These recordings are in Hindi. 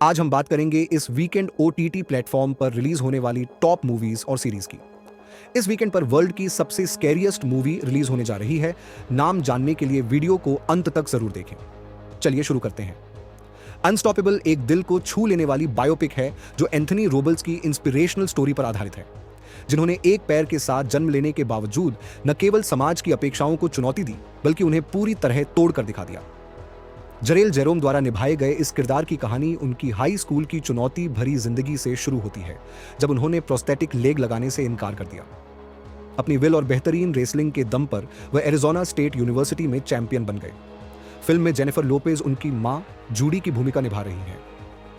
आज हम बात करेंगे इस वीकेंड ओटीटी प्लेटफॉर्म पर रिलीज होने वाली टॉप मूवीज और सीरीज की। इस वीकेंड पर वर्ल्ड की सबसे स्कैरियस्ट मूवी रिलीज होने जा रही है। नाम जानने के लिए वीडियो को अंत तक जरूर देखें। चलिए शुरू करते हैं। अनस्टॉपेबल एक दिल को छू लेने वाली बायोपिक है जो एंथनी रोबल्स की इंस्पिरेशनल स्टोरी पर आधारित है, जिन्होंने एक पैर के साथ जन्म लेने के बावजूद न केवल समाज की अपेक्षाओं को चुनौती दी बल्कि उन्हें पूरी तरह तोड़कर दिखा दिया। जरेल जेरोम द्वारा निभाए गए इस किरदार की कहानी उनकी हाई स्कूल की चुनौती भरी जिंदगी से शुरू होती है, जब उन्होंने प्रोस्थेटिक लेग लगाने से इनकार कर दिया। अपनी विल और बेहतरीन रेसलिंग के दम पर वह एरिजोना स्टेट यूनिवर्सिटी में चैंपियन बन गए। फिल्म में जेनिफर लोपेज उनकी मां जूडी की भूमिका निभा रही हैं।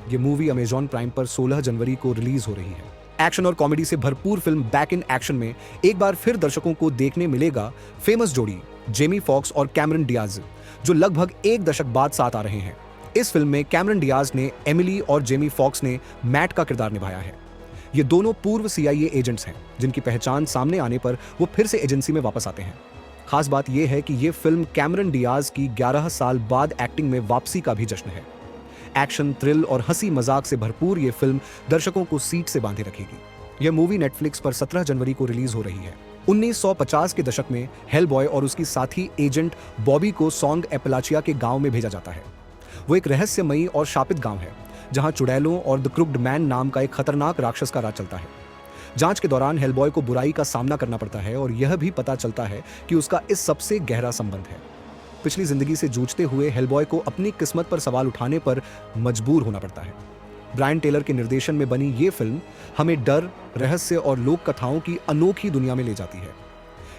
ये मूवी अमेजॉन प्राइम पर 16 जनवरी को रिलीज हो रही है। एक्शन और कॉमेडी से भरपूर फिल्म बैक इन एक्शन में एक बार फिर दर्शकों को देखने मिलेगा फेमस जोड़ी जेमी फॉक्स और कैमरन डियाज, जो लगभग एक दशक बाद साथ आ रहे हैं। इस फिल्म में कैमरन डियाज ने एमिली और जेमी फॉक्स ने मैट का किरदार निभाया है। ये दोनों पूर्व CIA एजेंट्स हैं, जिनकी पहचान सामने आने पर वो फिर से एजेंसी में वापस आते हैं। खास बात यह है कि ये फिल्म कैमरन डियाज की 11 साल बाद एक्टिंग में वापसी का भी जश्न है। एक्शन, थ्रिल और हंसी मजाक से भरपूर ये फिल्म दर्शकों को सीट से बांधे रखेगी। यह मूवी नेटफ्लिक्स पर 17 जनवरी को रिलीज हो रही है। 1950 के दशक में हेलबॉय और उसकी साथी एजेंट बॉबी को सॉन्ग एपलाचिया के गांव में भेजा जाता है। वो एक रहस्यमयी और शापित गांव है, जहां चुड़ैलों और द क्रुक्ड मैन नाम का एक खतरनाक राक्षस का राज चलता है। जांच के दौरान हेलबॉय को बुराई का सामना करना पड़ता है और यह भी पता चलता है कि उसका इस सबसे गहरा संबंध है। पिछली जिंदगी से जूझते हुए हेलबॉय को अपनी किस्मत पर सवाल उठाने पर मजबूर होना पड़ता है। ब्रायन टेलर के निर्देशन में बनी ये फिल्म हमें डर, रहस्य और लोक कथाओं की अनोखी दुनिया में ले जाती है।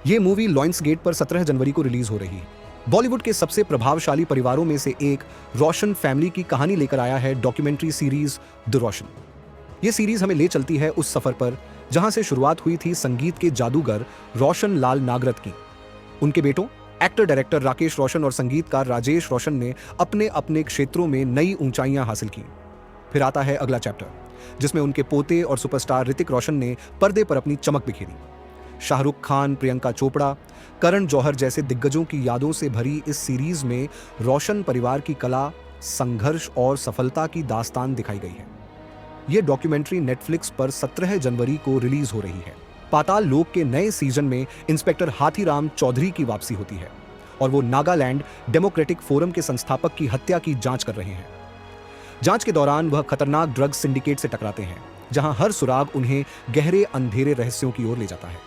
ये मूवी लॉयंसगेट पर 17 जनवरी को रिलीज हो रही है। बॉलीवुड के सबसे प्रभावशाली परिवारों में से एक रोशन फैमिली की कहानी लेकर आया है डॉक्यूमेंट्री सीरीज द रोशन। ये सीरीज हमें ले चलती है उस सफर पर जहां से शुरुआत हुई थी संगीत के जादूगर रोशन लाल नागरथ की। उनके बेटों एक्टर डायरेक्टर राकेश रोशन और संगीतकार राजेश रोशन ने अपने अपने क्षेत्रों में नई ऊंचाइयां हासिल की। फिर आता है अगला चैप्टर, जिसमें उनके पोते और सुपरस्टार ऋतिक रोशन ने पर्दे पर अपनी चमक बिखेरी। शाहरुख खान, प्रियंका चोपड़ा, करण जौहर जैसे दिग्गजों की यादों से भरी इस सीरीज में रोशन परिवार की कला, संघर्ष और सफलता की दास्तान दिखाई गई है। यह डॉक्यूमेंट्री नेटफ्लिक्स पर 17 जनवरी को रिलीज हो रही है। पाताल लोक के नए सीजन में इंस्पेक्टर हाथीराम चौधरी की वापसी होती है और वो नागालैंड डेमोक्रेटिक फोरम के संस्थापक की हत्या की जांच कर रहे हैं। जांच के दौरान वह खतरनाक ड्रग्स सिंडिकेट से टकराते हैं, जहां हर सुराग उन्हें गहरे अंधेरे रहस्यों की ओर ले जाता है।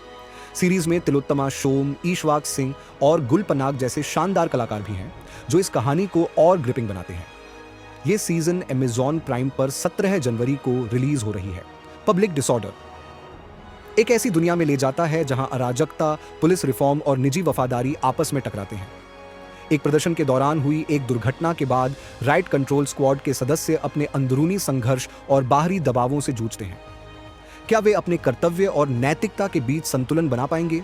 सीरीज में तिलोत्तमा शोम, ईशवाक सिंह और गुल पनाग जैसे शानदार कलाकार भी हैं, जो इस कहानी को और ग्रिपिंग बनाते हैं। यह सीजन अमेजॉन प्राइम पर 17 जनवरी को रिलीज हो रही है। पब्लिक डिसऑर्डर एक ऐसी दुनिया में ले जाता है जहां अराजकता, पुलिस रिफॉर्म और निजी वफादारी आपस में टकराते हैं। एक प्रदर्शन के दौरान हुई एक दुर्घटना के बाद राइट कंट्रोल स्क्वाड के सदस्य अपने अंदरूनी संघर्ष और बाहरी दबावों से जूझते हैं। क्या वे अपने कर्तव्य और नैतिकता के बीच संतुलन बना पाएंगे?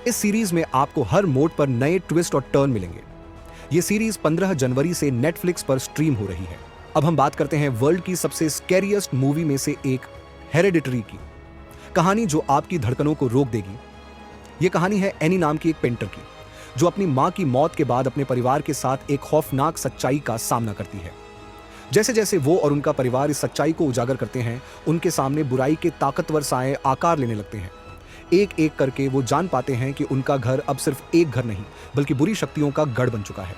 इस सीरीज में आपको हर मोड़ पर नए ट्विस्ट और टर्न मिलेंगे। ये सीरीज 15 जनवरी से नेटफ्लिक्स पर स्ट्रीम हो रही है। अब हम बात करते हैं वर्ल्ड की सबसे स्कैरियस्ट मूवी में से एक हेरेडिटरी की। कहानी जो आपकी धड़कनों को रोक देगी। ये कहानी है एनी नाम की एक पेंटर की, जो अपनी मां की मौत के बाद अपने परिवार के साथ एक खौफनाक सच्चाई का सामना करती है। जैसे जैसे वो और उनका परिवार इस सच्चाई को उजागर करते हैं, उनके सामने बुराई के ताकतवर साए आकार लेने लगते हैं। एक एक करके वो जान पाते हैं कि उनका घर अब सिर्फ एक घर नहीं, बल्कि बुरी शक्तियों का गढ़ बन चुका है।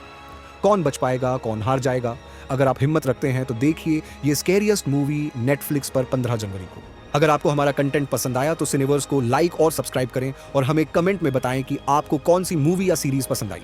कौन बच पाएगा, कौन हार जाएगा? अगर आप हिम्मत रखते हैं तो देखिए ये स्कैरियस्ट मूवी नेटफ्लिक्स पर 15 जनवरी को। अगर आपको हमारा कंटेंट पसंद आया तो सिनेवर्स को लाइक और सब्सक्राइब करें और हमें कमेंट में बताएं कि आपको कौन सी मूवी या सीरीज पसंद आई।